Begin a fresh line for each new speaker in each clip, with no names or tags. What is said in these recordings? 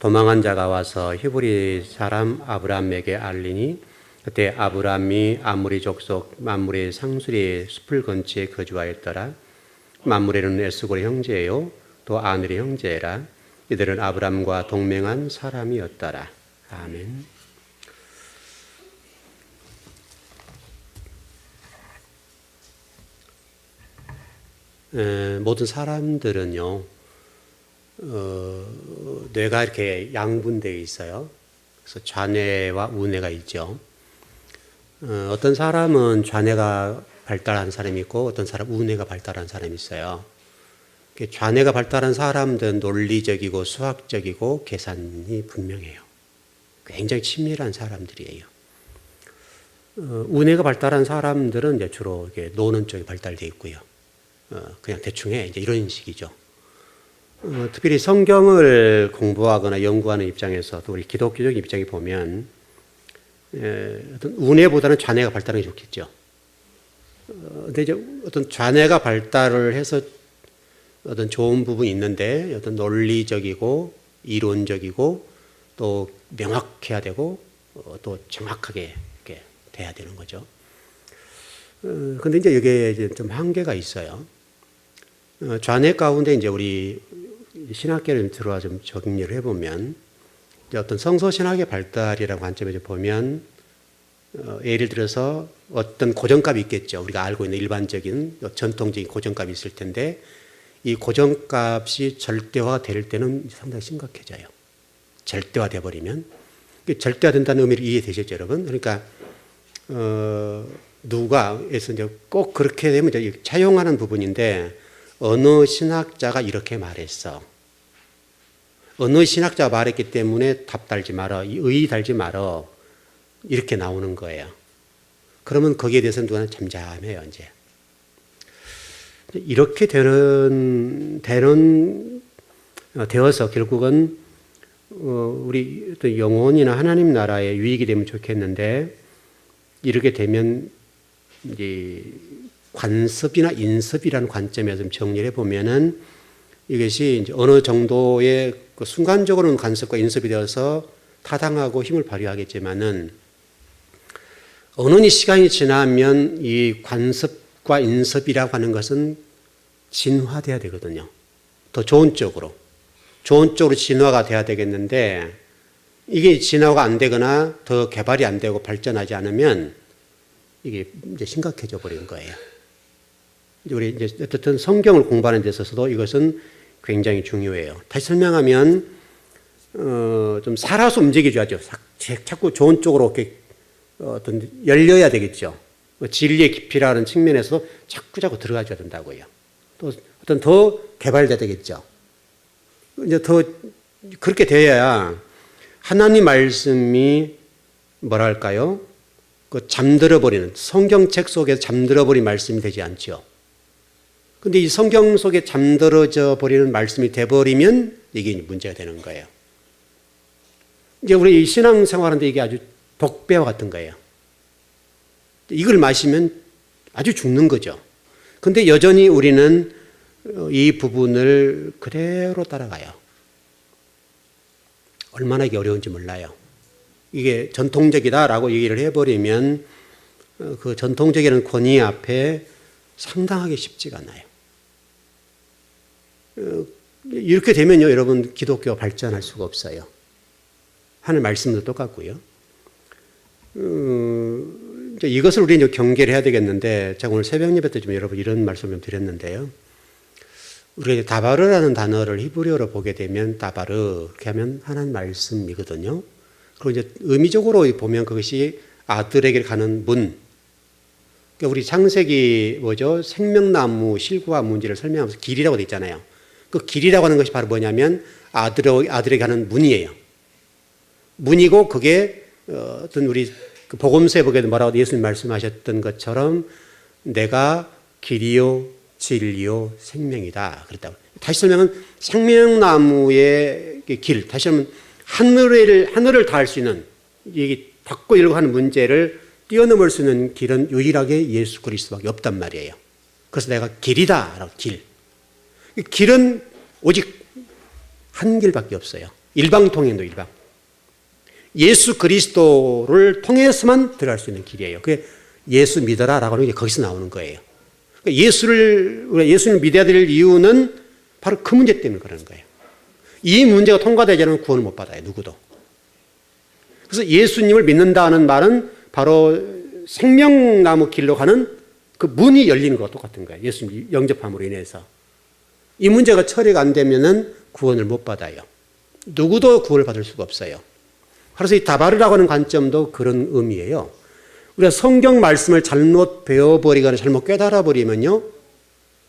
도망한 자가 와서 히브리 사람 아브라함에게 알리니 그때 아브라함이 아모리 족속 맘물의 상수리의 숲을 근처에 거주하였더라. 맘물에는 에스골의 형제요 또 아늘의 형제라. 이들은 아브라함과 동맹한 사람이었더라. 아멘. 모든 사람들은요, 뇌가 이렇게 양분되어 있어요. 그래서 좌뇌와 우뇌가 있죠. 어떤 사람은 좌뇌가 발달한 사람이 있고 어떤 사람 우뇌가 발달한 사람이 있어요. 좌뇌가 발달한 사람들은 논리적이고 수학적이고 계산이 분명해요. 굉장히 친밀한 사람들이에요. 우뇌가 발달한 사람들은 이제 주로 이렇게 노는 쪽이 발달되어 있고요. 그냥 대충 해. 이제 이런 식이죠. 특별히 성경을 공부하거나 연구하는 입장에서 또 우리 기독교적 입장에 보면 어떤 우뇌보다는 좌뇌가 발달하는 게 좋겠죠. 근데 이제 어떤 좌뇌가 발달을 해서 어떤 좋은 부분이 있는데 어떤 논리적이고 이론적이고 또 명확해야 되고 또 정확하게 이렇게 돼야 되는 거죠. 근데 이제 여기에 이제 좀 한계가 있어요. 좌뇌 가운데 이제 우리 신학계를 들어와 좀 정리를 해보면 이제 어떤 성서신학의 발달이라고 관점에서 보면 예를 들어서 어떤 고정값이 있겠죠. 우리가 알고 있는 일반적인 전통적인 고정값이 있을 텐데 이 고정값이 절대화 될 때는 상당히 심각해져요. 절대화 돼버리면 절대화 된다는 의미를 이해되셨죠, 여러분? 그러니까 누가에서 이제 꼭 그렇게 되면 이제 차용하는 부분인데 어느 신학자가 이렇게 말했어. 어느 신학자가 말했기 때문에 답 달지 말어, 의 달지 말어. 이렇게 나오는 거예요. 그러면 거기에 대해서는 누가는 잠잠해요, 이제. 이렇게 되어서 결국은 우리 영혼이나 하나님 나라에 유익이 되면 좋겠는데 이렇게 되면 이제 관습이나 인습이라는 관점에서 좀 정리를 해보면은 이것이 이제 어느 정도의 그 순간적으로는 관습과 인습이 되어서 타당하고 힘을 발휘하겠지만은 어느 시간이 지나면 이 관습과 인습이라고 하는 것은 진화돼야 되거든요. 더 좋은 쪽으로 진화가 돼야 되겠는데 이게 진화가 안 되거나 더 개발이 안 되고 발전하지 않으면 이게 이제 심각해져 버린 거예요. 우리 이제 어쨌든 성경을 공부하는 데 있어서도 이것은 굉장히 중요해요. 다시 설명하면 좀 살아서 움직여줘야죠. 자꾸 좋은 쪽으로 이렇게 어떤 열려야 되겠죠. 진리의 깊이라는 측면에서 자꾸 들어가줘야 된다고요. 또 어떤 더 개발돼야 되겠죠. 이제 더 그렇게 돼야 하나님 말씀이 뭐랄까요? 그 잠들어버리는 성경책 속에서 잠들어버린 말씀이 되지 않죠. 근데 이 성경 속에 잠들어져 버리는 말씀이 돼버리면 이게 문제가 되는 거예요. 이제 우리 신앙생활하는데 이게 아주 독배와 같은 거예요. 이걸 마시면 아주 죽는 거죠. 근데 여전히 우리는 이 부분을 그대로 따라가요. 얼마나 이게 어려운지 몰라요. 이게 전통적이다라고 얘기를 해버리면 그 전통적인 권위 앞에 상당하게 쉽지가 않아요. 이렇게 되면요, 여러분 기독교가 발전할 수가 없어요. 하는 말씀도 똑같고요. 이것을 우리 이제 경계를 해야 되겠는데, 제가 오늘 새벽 예배 때 좀 여러분 이런 말씀을 좀 드렸는데요. 우리가 다바르라는 단어를 히브리어로 보게 되면 다바르 이렇게 하면 하나님 말씀이거든요. 그리고 이제 의미적으로 보면 그것이 아들에게 가는 문. 그러니까 우리 창세기 생명나무 실과 문제를 설명하면서 길이라고 돼 있잖아요. 그 길이라고 하는 것이 바로 뭐냐면 아들에게 가는 문이에요. 문이고 그게 어떤 우리 복음서에 보게도 뭐라고 예수님 말씀하셨던 것처럼 내가 길이요 진리요 생명이다 그랬다고. 다시 설명은 생명나무의 길, 다시 하면 하늘을 닿을 수 있는 이게 닫고 열고 하는 문제를 뛰어넘을 수 있는 길은 유일하게 예수 그리스도밖에 없단 말이에요. 그래서 내가 길이다라고 길. 길은 오직 한 길밖에 없어요. 일방통행도 일방. 예수 그리스도를 통해서만 들어갈 수 있는 길이에요. 그게 예수 믿어라라고 하는 게 거기서 나오는 거예요. 그러니까 예수님을 믿어야 될 이유는 바로 그 문제 때문에 그러는 거예요. 이 문제가 통과되지 않으면 구원을 못 받아요. 누구도. 그래서 예수님을 믿는다는 말은 바로 생명나무 길로 가는 그 문이 열리는 것과 똑같은 거예요. 예수님 영접함으로 인해서. 이 문제가 처리가 안 되면은 구원을 못 받아요. 누구도 구원을 받을 수가 없어요. 그래서 이 다바르라고 하는 관점도 그런 의미예요. 우리가 성경 말씀을 잘못 배워버리거나 잘못 깨달아버리면요,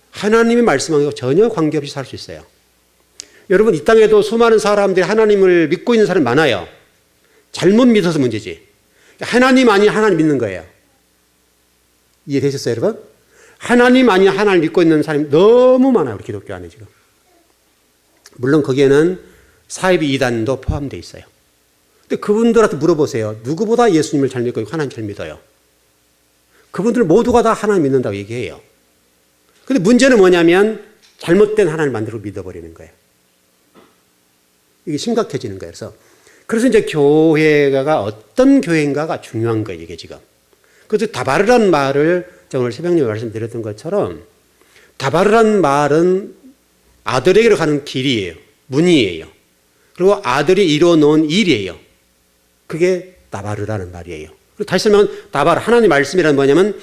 하나님의 말씀하고 전혀 관계없이 살 수 있어요. 여러분, 이 땅에도 수많은 사람들이 하나님을 믿고 있는 사람이 많아요. 잘못 믿어서 문제지. 하나님 아닌 하나님 믿는 거예요. 이해되셨어요, 여러분? 하나님 아닌 하나님 믿고 있는 사람이 너무 많아요, 우리 기독교 안에 지금. 물론 거기에는 사이비 이단도 포함되어 있어요. 근데 그분들한테 물어보세요. 누구보다 예수님을 잘 믿고 하나님 잘 믿어요. 그분들 모두가 다 하나님 믿는다고 얘기해요. 근데 문제는 뭐냐면 잘못된 하나님을 만들고 믿어버리는 거예요. 이게 심각해지는 거예요. 그래서 이제 교회가 어떤 교회인가가 중요한 거예요, 이게 지금. 그래서 다바르라는 말을 제가 오늘 새벽에 말씀드렸던 것처럼 다바르라는 말은 아들에게로 가는 길이에요. 문이에요. 그리고 아들이 이루어놓은 일이에요. 그게 다바르라는 말이에요. 그리고 다시 설명하면 다바르, 하나님의 말씀이란 뭐냐면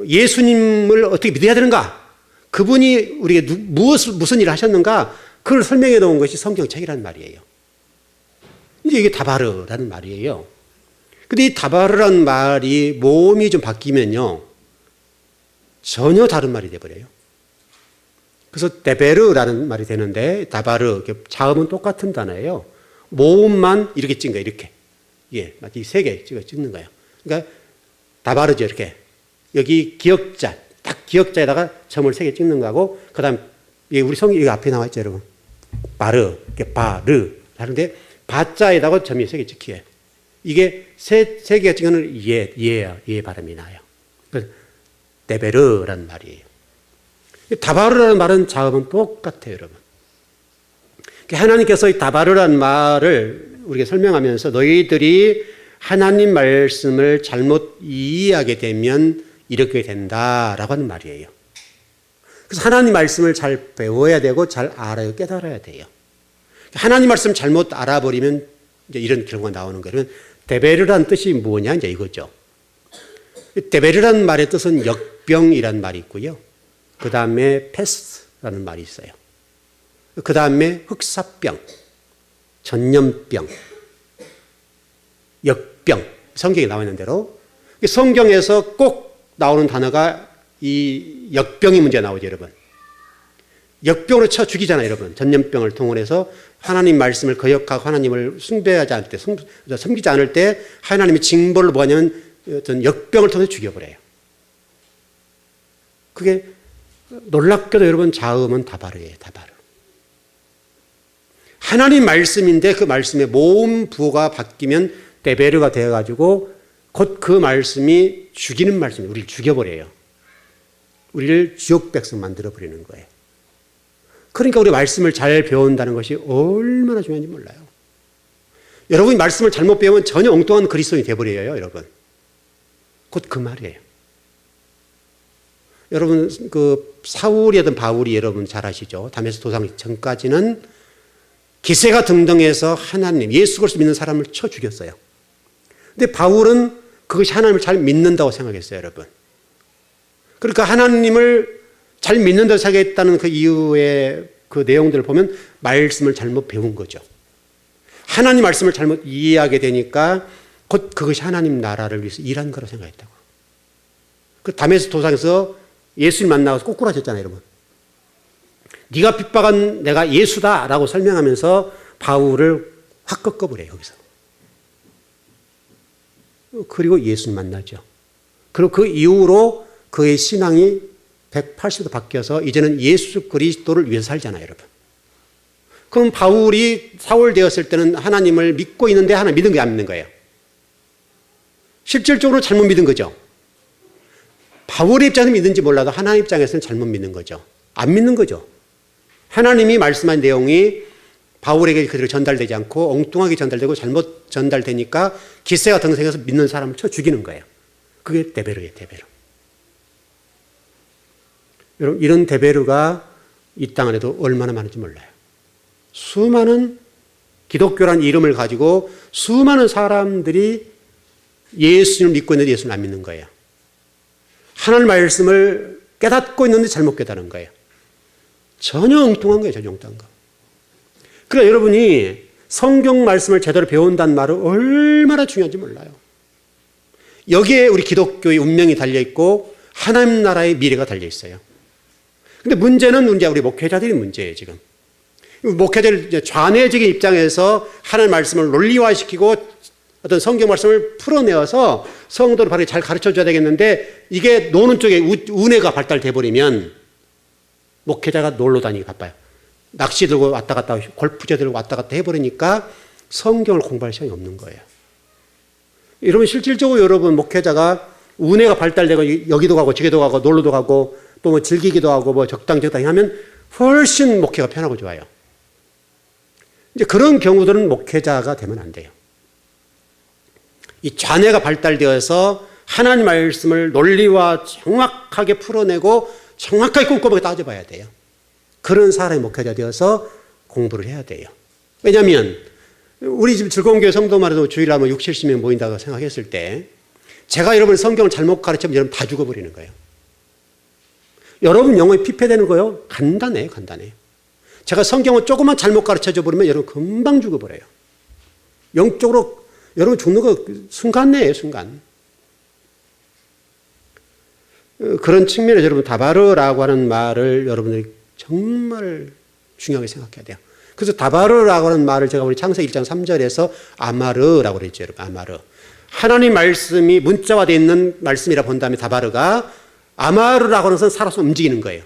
예수님을 어떻게 믿어야 되는가? 그분이 우리에게 무슨 일을 하셨는가? 그걸 설명해 놓은 것이 성경책이라는 말이에요. 이제 이게 다바르라는 말이에요. 근데 이 다바르라는 말이 모음이 좀 바뀌면요, 전혀 다른 말이 돼버려요. 그래서 데베르라는 말이 되는데, 다바르, 자음은 똑같은 단어예요. 모음만 이렇게 찍는 거예요, 이렇게. 예, 이 세 개 찍는 거예요. 그러니까 다바르죠, 이렇게. 여기 기역자, 딱 기역자에다가 점을 세 개 찍는 거하고, 그 다음, 우리 성경 여기 앞에 나와 있죠, 여러분. 바르, 바르. 하는데, 바자에다가 점이 세 개 찍혀요. 이게 세 개가 찍으면 예 발음이 나요. 그래서 데베르라는 말이에요. 다바르라는 말은 자음은 똑같아요, 여러분. 하나님께서 이 다바르라는 말을 우리가 설명하면서 너희들이 하나님 말씀을 잘못 이해하게 되면 이렇게 된다라고 하는 말이에요. 그래서 하나님 말씀을 잘 배워야 되고 잘 알아야 깨달아야 돼요. 하나님 말씀 잘못 알아버리면 이제 이런 결과가 나오는 거예요. 데베르라는 뜻이 뭐냐 이제 이거죠. 데베르라는 말의 뜻은 역병이라는 말이 있고요. 그 다음에 페스트라는 말이 있어요. 그 다음에 흑사병, 전염병, 역병, 성경에 나와 있는 대로 성경에서 꼭 나오는 단어가 이 역병이 문제 나오죠, 여러분. 역병으로 쳐 죽이잖아요, 여러분. 전염병을 동원해서 하나님 말씀을 거역하고 하나님을 숭배하지 않을 때, 섬기지 않을 때 하나님의 징벌을 뭐냐면 어떤 역병을 통해서 죽여버려요. 그게 놀랍게도 여러분 자음은 다바르예요, 다바르. 하나님 말씀인데 그 말씀의 모음 부호가 바뀌면 데베르가 되어가지고 곧 그 말씀이 죽이는 말씀이에요. 우리를 죽여버려요. 우리를 지옥 백성 만들어버리는 거예요. 그러니까 우리 말씀을 잘 배운다는 것이 얼마나 중요한지 몰라요. 여러분이 말씀을 잘못 배우면 전혀 엉뚱한 그리스도인이 되어버려요, 여러분. 곧 그 말이에요. 여러분, 그 사울이든 바울이 여러분 잘 아시죠? 다메섹 도상 전까지는 기세가 등등해서 하나님, 예수 그리스도 믿는 사람을 쳐 죽였어요. 근데 바울은 그것이 하나님을 잘 믿는다고 생각했어요, 여러분. 그러니까 하나님을 잘 믿는다고 생각했다는 그 이유의 그 내용들을 보면 말씀을 잘못 배운 거죠. 하나님 말씀을 잘못 이해하게 되니까 곧 그것이 하나님 나라를 위해서 일한 거라고 생각했다고. 그 다메섹 도상에서 예수님 만나서 꼬꾸라졌잖아요, 여러분. 네가 핍박한 내가 예수다라고 설명하면서 바울을 확 꺾어버려요, 여기서. 그리고 예수님 만나죠. 그리고 그 이후로 그의 신앙이 180도 바뀌어서 이제는 예수 그리스도를 위해서 살잖아요, 여러분. 그럼 바울이 사울 되었을 때는 하나님을 믿고 있는데 하나님 믿은 게 안 믿는 거예요. 실질적으로 잘못 믿은 거죠. 바울의 입장에서 믿는지 몰라도 하나님 입장에서는 잘못 믿는 거죠. 안 믿는 거죠. 하나님이 말씀한 내용이 바울에게 그대로 전달되지 않고 엉뚱하게 전달되고 잘못 전달되니까 기세가 등생해서 믿는 사람을 쳐 죽이는 거예요. 그게 데베르예요, 데베르. 여러분, 이런 데베르가 이 땅 안에도 얼마나 많은지 몰라요. 수많은 기독교란 이름을 가지고 수많은 사람들이 예수님을 믿고 있는데 예수를 안 믿는 거예요. 하나님 말씀을 깨닫고 있는데 잘못 깨닫는 거예요. 전혀 엉뚱한 거예요, 전혀 엉뚱한 거. 그러니까 여러분이 성경 말씀을 제대로 배운다는 말은 얼마나 중요한지 몰라요. 여기에 우리 기독교의 운명이 달려있고 하나님 나라의 미래가 달려있어요. 근데 문제는 우리 목회자들이 문제예요, 지금. 목회자들 좌뇌적인 입장에서 하나님 말씀을 논리화시키고 어떤 성경 말씀을 풀어내어서 성도를 바르게 잘 가르쳐 줘야 되겠는데 이게 노는 쪽에 운해가 발달돼 버리면 목회자가 놀러 다니기 바빠요. 낚시 들고 왔다 갔다 골프채 들고 왔다 갔다 해버리니까 성경을 공부할 시간이 없는 거예요. 여러분 실질적으로 여러분 목회자가 운해가 발달되고 여기도 가고 저기도 가고 놀러도 가고 또 뭐 즐기기도 하고 뭐 적당히 하면 훨씬 목회가 편하고 좋아요. 이제 그런 경우들은 목회자가 되면 안 돼요. 이 좌뇌가 발달되어서 하나님 말씀을 논리와 정확하게 풀어내고 정확하게 꼼꼼하게 따져봐야 돼요. 그런 사람이 목회자 되어서 공부를 해야 돼요. 왜냐하면 우리 집 즐거운 교회 성도만 해도 주일에 하면 60, 70명 모인다고 생각했을 때 제가 여러분 성경을 잘못 가르치면 여러분 다 죽어버리는 거예요. 여러분 영혼이 피폐되는 거요? 간단해요, 간단해요. 제가 성경을 조금만 잘못 가르쳐줘 버리면 여러분 금방 죽어버려요. 영적으로 여러분 죽는 거 순간 내에요, 순간. 그런 측면에서 여러분 다바르라고 하는 말을 여러분들이 정말 중요하게 생각해야 돼요. 그래서 다바르라고 하는 말을 제가 우리 창세기 1장 3절에서 아마르라고 그랬죠, 여러분. 아마르. 하나님 말씀이 문자화되어 있는 말씀이라 본 다음에 다바르가 아마르라고 하는 것은 살아서 움직이는 거예요.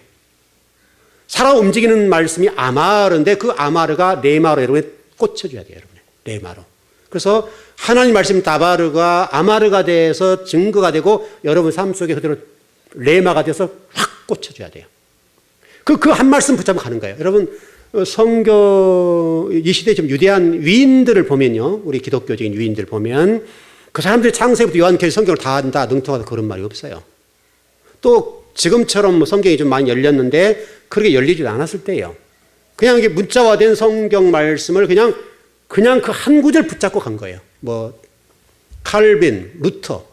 살아 움직이는 말씀이 아마르인데 그 아마르가 레마로 여러분이 꽂혀줘야 돼요, 여러분. 레마로. 그래서 하나님 말씀 다바르가 아마르가 돼서 증거가 되고 여러분 삶 속에 그대로 레마가 돼서 확 꽂혀줘야 돼요. 그 한 말씀 붙잡고 가는 거예요. 여러분 성경 이 시대 좀 유대한 위인들을 보면요, 우리 기독교적인 위인들 보면 그 사람들이 창세기부터 요한까지 성경을 다 안다, 능통하다 그런 말이 없어요. 또 지금처럼 뭐 성경이 좀 많이 열렸는데 그렇게 열리지 않았을 때예요. 그냥 이게 문자화된 성경 말씀을 그냥 그 한 구절 붙잡고 간 거예요. 뭐 칼빈, 루터,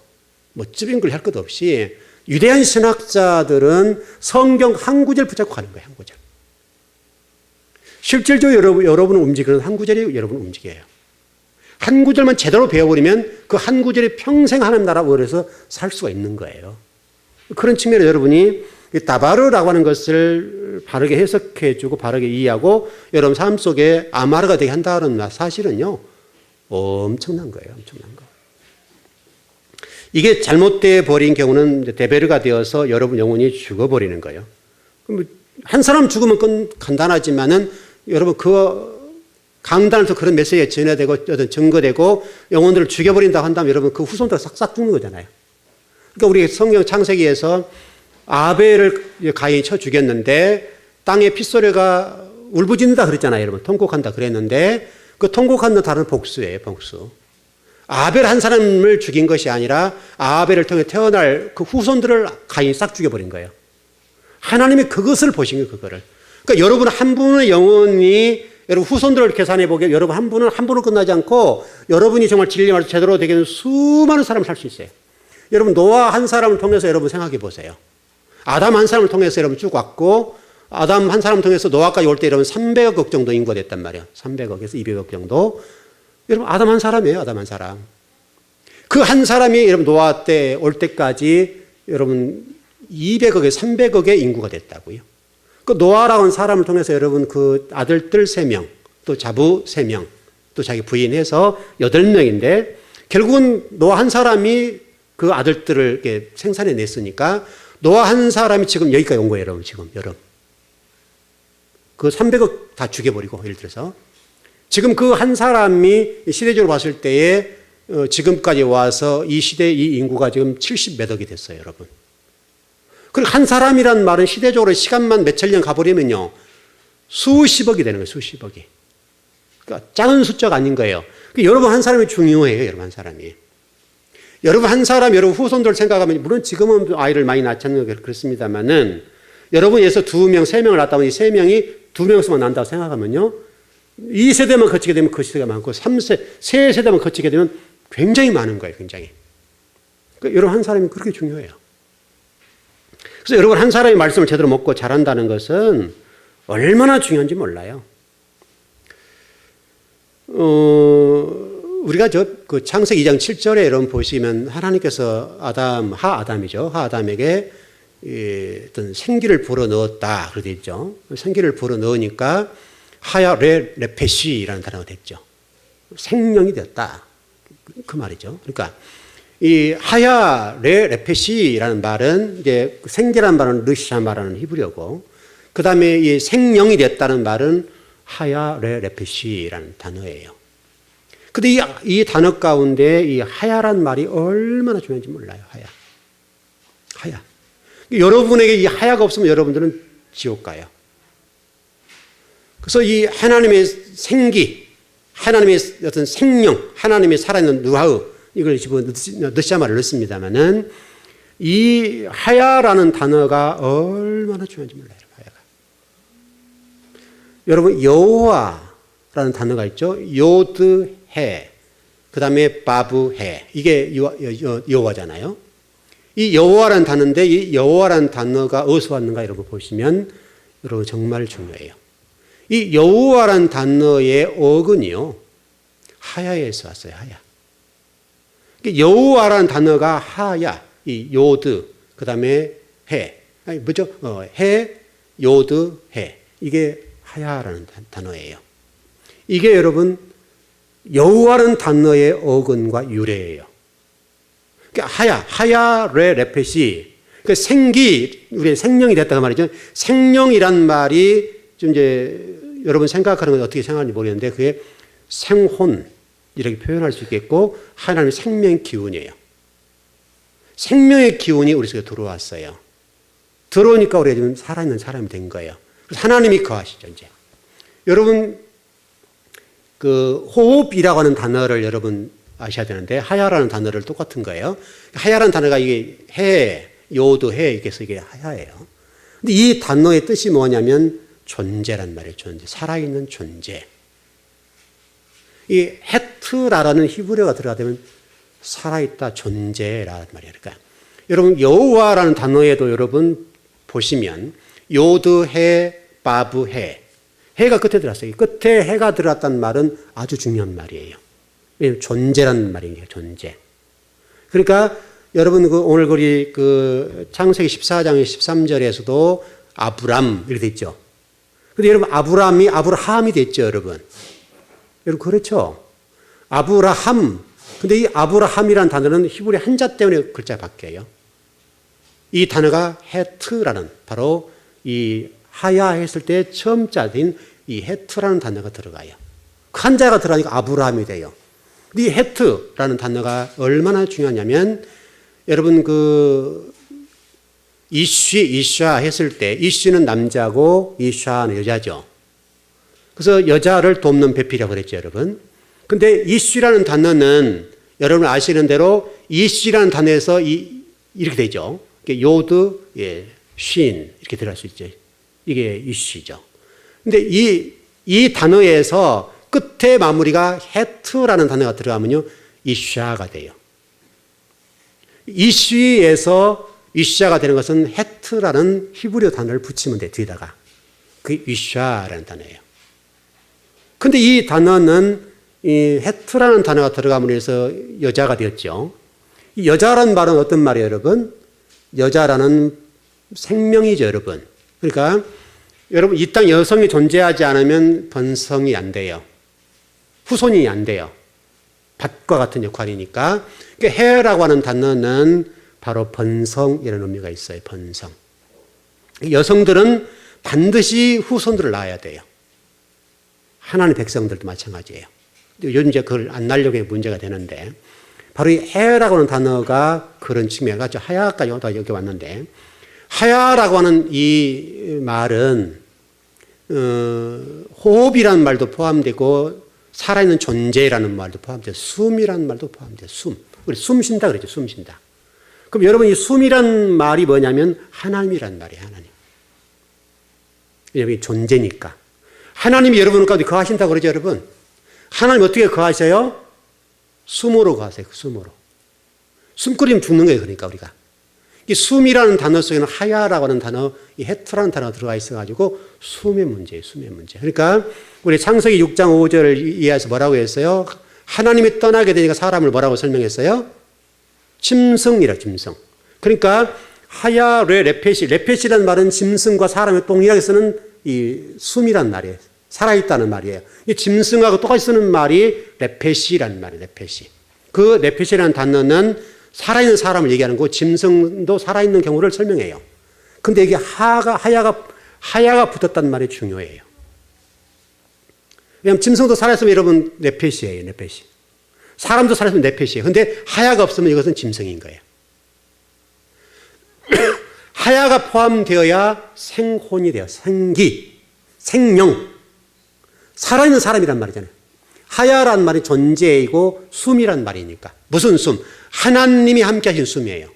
뭐 쯔빙글 할 것 없이 유대한 신학자들은 성경 한 구절 붙잡고 가는 거예요. 한 구절. 실질적으로 여러분을 움직이는 한 구절이 여러분을 움직여요. 한 구절만 제대로 배워버리면 그 한 구절이 평생 하나님 나라 오래서 살 수가 있는 거예요. 그런 측면에서 여러분이 다바르라고 하는 것을 바르게 해석해주고 바르게 이해하고 여러분 삶 속에 아마르가 되게 한다는 사실은요, 엄청난 거예요. 엄청난 거. 이게 잘못되어 버린 경우는 데베르가 되어서 여러분 영혼이 죽어버리는 거예요. 한 사람 죽으면 간단하지만은 여러분 그 강단에서 그런 메시지가 전해되고 어떤 증거되고 영혼들을 죽여버린다고 한다면 여러분 그 후손들 싹싹 죽는 거잖아요. 그러니까 우리 성경 창세기에서 아벨을 가인이 쳐 죽였는데 땅에 핏소리가 울부짖는다 그랬잖아요. 여러분 통곡한다 그랬는데 그 통곡하는 다른 복수예요. 복수. 아벨 한 사람을 죽인 것이 아니라 아벨을 통해 태어날 그 후손들을 가인이 싹 죽여버린 거예요. 하나님이 그것을 보신 거예요. 그거를. 그러니까 여러분 한 분의 영혼이 여러분 후손들을 계산해 보게 여러분 한 분은 끝나지 않고 여러분이 정말 진리 말씀 제대로 되게 수많은 사람을 살 수 있어요. 여러분 노아 한 사람을 통해서 여러분 생각해 보세요. 아담 한 사람을 통해서 여러분 쭉 왔고 아담 한 사람을 통해서 노아까지 올 때 여러분 300억 정도 인구가 됐단 말이에요. 300억에서 200억 정도. 여러분 아담 한 사람이에요. 아담 한 사람. 그 한 사람이 여러분 노아 때 올 때까지 여러분 200억에 300억의 인구가 됐다고요. 그 노아라고 하는 사람을 통해서 여러분 그 아들들 3명 또 자부 3명 또 자기 부인해서 8명인데 결국은 노아 한 사람이 그 아들들을 이렇게 생산해 냈으니까 노아 한 사람이 지금 여기까지 온 거예요, 여러분. 지금 여러분. 그 300억 다 죽여버리고 예를 들어서 지금 그 한 사람이 시대적으로 봤을 때에 지금까지 와서 이 시대 이 인구가 지금 70몇 억이 됐어요, 여러분. 그리고 한 사람이란 말은 시대적으로 시간만 몇 천 년 가버리면요 수십억이 되는 거예요, 수십억이. 그러니까 작은 숫자가 아닌 거예요. 그러니까 여러분 한 사람이 중요해요. 여러분 한 사람이. 여러분 한 사람, 여러분 후손들 생각하면, 물론 지금은 아이를 많이 낳잖아요. 그렇습니다만은, 여러분에서 2명, 3명을 낳았다면 이 3명이 2명씩만 난다고 생각하면요. 이 세대만 거치게 되면 그 세대가 많고, 3세, 3세대만 거치게 되면 굉장히 많은 거예요. 굉장히. 그러니까 여러분 한 사람이 그렇게 중요해요. 그래서 여러분 한 사람이 말씀을 제대로 먹고 잘한다는 것은 얼마나 중요한지 몰라요. 우리가 그 창세기 2장 7절에 여러분 보시면 하나님께서 아담이죠. 아담에게 어떤 생기를 불어 넣었다. 그렇게 됐죠. 생기를 불어 넣으니까 하야 레페시라는 단어가 됐죠. 생명이 되었다. 그 말이죠. 그러니까 이 하야 레페시라는 말은 이제 생기라는 말은 르샤마라는 히브리어고, 그 다음에 이 생명이 됐다는 말은 하야 레페시라는 단어예요. 근데 이 단어 가운데 이 하야란 말이 얼마나 중요한지 몰라요. 하야. 여러분에게 이 하야가 없으면 여러분들은 지옥 가요. 그래서 이 하나님의 생기, 하나님의 어떤 생명, 하나님의 살아있는 누하우, 이걸 집어 넣자마를 넣습니다만은 이 하야라는 단어가 얼마나 중요한지 몰라요. 하야가. 여러분 여호와라는 단어가 있죠. 요드해, 그 다음에 바브해, 이게 여호와잖아요. 이 여호와라는 단어인데 이 여호와라는 단어가 어디서 왔는가 여러분 보시면 여러분 정말 중요해요. 이 여호와라는 단어의 어근이요, 하야에서 왔어요. 하야. 여호와라는 단어가 하야, 이 요드, 그 다음에 해, 뭐죠? 해, 요드, 해. 이게 하야라는 단어예요. 이게 여러분 여호와라는 단어의 어근과 유래예요. 그러니까 하야 레페시, 그 생기, 우리의 생명이 됐다고 말이죠. 생명이란 말이 좀 이제 여러분 생각하는 건 어떻게 생각하는지 모르겠는데 그게 생혼, 이렇게 표현할 수 있겠고, 하나님의 생명의 기운이에요. 생명의 기운이 우리 속에 들어왔어요. 들어오니까 우리가 지금 살아있는 사람이 된 거예요. 그래서 하나님이 거하시죠, 이제. 여러분, 그 호흡이라고 하는 단어를 여러분 아셔야 되는데, 하야라는 단어를 똑같은 거예요. 하야라는 단어가 이게 해, 요도 해, 이렇게 해서 이게 하야예요. 근데 이 단어의 뜻이 뭐냐면 존재란 말이에요, 존재. 살아있는 존재. 이 헤트라라는 히브리어가 들어가면 살아있다, 존재라는 말이에요. 그러니까 여러분 여호와라는 단어에도 여러분 보시면 요드해, 바브해, 해가 끝에 들어왔어요. 끝에 해가 들어왔다는 말은 아주 중요한 말이에요. 존재라는 말이에요. 존재. 그러니까 여러분 그 오늘 우리 그 창세기 14장의 13절에서도 아브람 이렇게 돼 있죠. 근데 여러분 아브라함이 됐죠, 여러분. 여러분 그렇죠? 아브라함. 근데 이 아브라함이라는 단어는 히브리 한자 때문에 글자가 바뀌어요. 이 단어가 헤트라는, 바로 이 하야 했을 때 처음 짜진 이 헤트라는 단어가 들어가요. 그 한자가 들어가니까 아브라함이 돼요. 근데 이 헤트라는 단어가 얼마나 중요하냐면 여러분 그 이샤 했을 때 이쉬는 남자고 이샤는 여자죠. 그래서 여자를 돕는 배필이라고 그랬죠, 여러분. 근데 이쉬라는 단어는 여러분 아시는 대로 이쉬라는 단어에서 이렇게 되죠. 요드, 쉰 이렇게 들어갈 수 있죠. 이게 이쉬죠. 근데 이 단어에서 끝에 마무리가 헤트라는 단어가 들어가면요, 이샤가 돼요. 이쉬에서 이샤가 되는 것은 헤트라는 히브리어 단어를 붙이면 돼, 뒤에다가. 그게 이샤라는 단어예요. 근데 이 단어는 이 헤트라는 단어가 들어감으로 해서 여자가 되었죠. 이 여자라는 말은 어떤 말이에요, 여러분? 여자라는 생명이죠, 여러분. 그러니까 여러분 이 땅 여성이 존재하지 않으면 번성이 안 돼요. 후손이 안 돼요. 밭과 같은 역할이니까. 그러니까 해라고 하는 단어는 바로 번성이라는 의미가 있어요. 번성. 여성들은 반드시 후손들을 낳아야 돼요. 하나님의 백성들도 마찬가지예요. 요즘 이제 그걸 안 낳으려고 문제가 되는데, 바로 이 해라고 하는 단어가 그런 측면이 죠. 하야까지 여기 왔는데, 하야라고 하는 이 말은 호흡이라는 말도 포함되고 살아있는 존재라는 말도 포함돼요. 숨이라는 말도 포함돼요. 숨. 우리 숨 쉰다 그랬죠. 숨 쉰다. 그럼 여러분 이 숨이란 말이 뭐냐면 하나님이란 말이에요. 하나님. 왜냐하면 존재니까. 하나님이 여러분 가운데 거하신다고 그러죠. 여러분. 하나님 어떻게 거하셔요? 숨으로 거하세요. 숨으로. 숨거리면 죽는 거예요. 그러니까 우리가. 이 숨이라는 단어 속에는 하야라고 하는 단어, 이 헤트라는 단어가 들어가 있어가지고 숨의 문제예요. 숨의 문제. 그러니까 우리 창세기 6장 5절을 이해해서 뭐라고 했어요? 하나님이 떠나게 되니까 사람을 뭐라고 설명했어요? 짐승이라 짐승. 그러니까 하야 레펫이라는 말은 짐승과 사람의 동일하게 쓰는 이 숨이란 말이에요. 살아있다는 말이에요. 이 짐승하고 똑같이 쓰는 말이 레펫이라는 말이에요. 레펫이. 그 레펫이라는 단어는 살아있는 사람을 얘기하는 거고 짐승도 살아있는 경우를 설명해요. 근데 이게 하야가 붙었다는 말이 중요해요. 왜냐하면 짐승도 살아있으면 여러분 레펫이에요. 레펫이. 사람도 살아있으면 레펫이에요. 근데 하야가 없으면 이것은 짐승인 거예요. 하야가 포함되어야 생혼이 돼요. 생기, 생명. 살아있는 사람이란 말이잖아요. 하야란 말이 존재이고 숨이란 말이니까. 무슨 숨? 하나님이 함께 하신 숨이에요.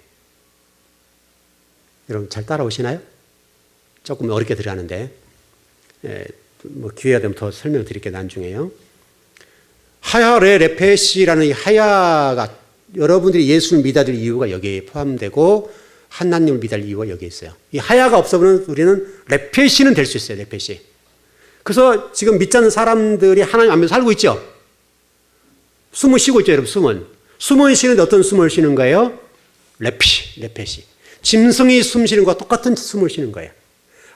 여러분 잘 따라오시나요? 조금 어렵게 들어가는데 뭐 기회가 되면 더 설명드릴게요. 나중에요. 하야레 레펫이라는 이 하야가 여러분들이 예수를 믿어야 될 이유가 여기에 포함되고 하나님을 믿어야 할 이유가 여기에 있어요. 이 하야가 없으면 우리는 레펫이는 될 수 있어요. 레펫이. 그래서 지금 믿지 않는 사람들이 하나님 앞에서 살고 있죠. 숨을 쉬고 있죠. 여러분 숨은 쉬는데 어떤 숨을 쉬는 거예요? 레펫이. 짐승이 숨 쉬는 것과 똑같은 숨을 쉬는 거예요.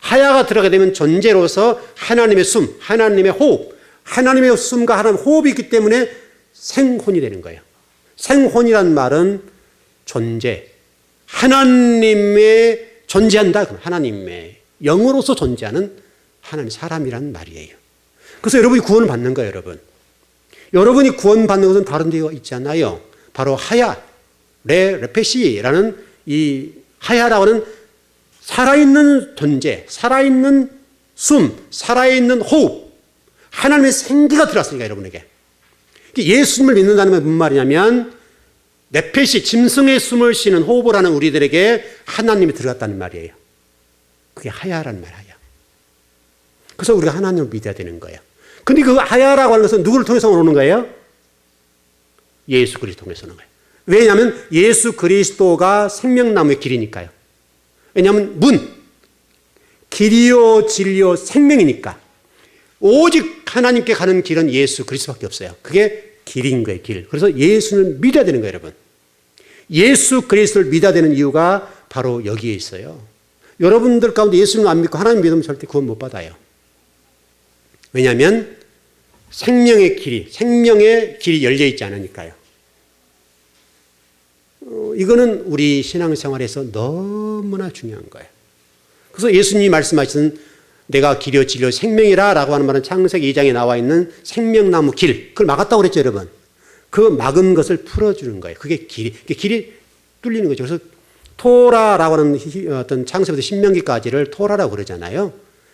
하야가 들어가게 되면 존재로서 하나님의 숨, 하나님의 호흡, 하나님의 숨과 하나님의 호흡이 있기 때문에 생혼이 되는 거예요. 생혼이란 말은 존재, 하나님의 존재한다. 하나님의 영으로서 존재하는 하나님 사람이란 말이에요. 그래서 여러분이 구원을 받는 거예요. 여러분이 구원받는 것은 다른 데가 있지 않아요. 바로 하야, 레펫이라는 이 하야라고 하는 살아있는 존재, 살아있는 숨, 살아있는 호흡, 하나님의 생기가 들어왔으니까 여러분에게. 예수님을 믿는다는 건 무슨 말이냐면 레펫이 짐승의 숨을 쉬는 호흡을 하는 우리들에게 하나님이 들어갔다는 말이에요. 그게 하야라는 말이에요. 그래서 우리가 하나님을 믿어야 되는 거예요. 근데 그 하야라고 하는 것은 누구를 통해서 오는 거예요? 예수 그리스도 통해서 오는 거예요. 왜냐하면 예수 그리스도가 생명나무의 길이니까요. 왜냐하면 길이요 진리요 생명이니까. 오직 하나님께 가는 길은 예수 그리스도밖에 없어요. 그게 길인 거예요. 길. 그래서 예수를 믿어야 되는 거예요. 여러분. 예수 그리스도를 믿어야 되는 이유가 바로 여기에 있어요. 여러분들 가운데 예수를 안 믿고 하나님 믿으면 절대 구원 못 받아요. 왜냐하면 생명의 길이 열려 있지 않으니까요. 이거는 우리 신앙생활에서 너무나 중요한 거예요. 그래서 예수님이 말씀하신 내가 길이요 진리요 생명이라 라고 하는 말은 창세기 2장에 나와 있는 생명나무 길, 그걸 막았다고 그랬죠, 여러분. 그 막은 것을 풀어주는 거예요. 그게 길이 뚫리는 거죠. 그래서 토라라고 하는 어떤 창세부터 신명기까지를 토라라고 그러잖아요.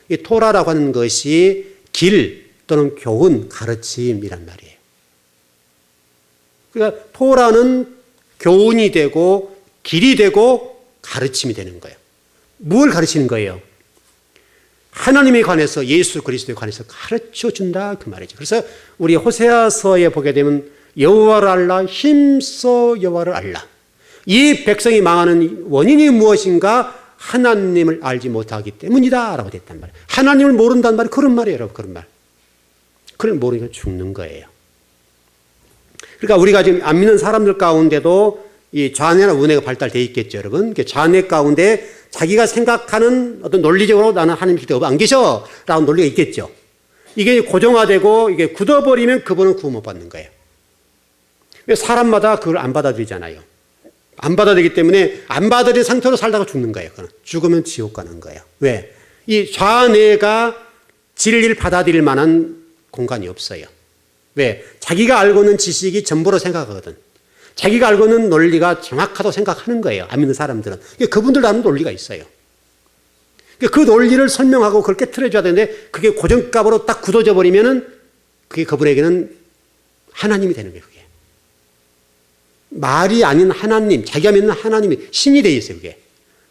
이 토라라고 하는 것이 길 또는 교훈, 가르침이란 말이에요. 그러니까 토라는 교훈이 되고 길이 되고 가르침이 되는 거예요. 뭘 가르치는 거예요? 하나님에 관해서 예수 그리스도에 관해서 가르쳐준다 그 말이죠. 그래서 우리 호세아서에 보게 되면 여호와를 알라 힘써 여호와를 알라. 이 백성이 망하는 원인이 무엇인가? 하나님을 알지 못하기 때문이다 라고 됐단 말이에요. 하나님을 모른다는 말이 그런 말이에요. 여러분. 그런 말. 그걸 모르니까 죽는 거예요. 그러니까 우리가 지금 안 믿는 사람들 가운데도 이 좌뇌나 우뇌가 발달되어 있겠죠. 여러분. 좌뇌 가운데 자기가 생각하는 어떤 논리적으로 나는 하나님 곁에 안 계셔 라는 논리가 있겠죠. 이게 고정화되고 이게 굳어버리면 그분은 구원 못 받는 거예요. 왜 사람마다 그걸 안 받아들이잖아요. 안 받아들이기 때문에 안 받아들인 상태로 살다가 죽는 거예요. 죽으면 지옥 가는 거예요. 왜? 이 좌뇌가 진리를 받아들일 만한 공간이 없어요. 왜? 자기가 알고 있는 지식이 전부로 생각하거든. 자기가 알고 있는 논리가 정확하다고 생각하는 거예요. 안 믿는 사람들은. 그분들도 아는 논리가 있어요. 그 논리를 설명하고 그걸 깨트려줘야 되는데 그게 고정값으로 딱 굳어져 버리면은 그게 그분에게는 하나님이 되는 거예요, 그게. 말이 아닌 하나님, 자기가 믿는 하나님이 신이 되어 있어요, 그게.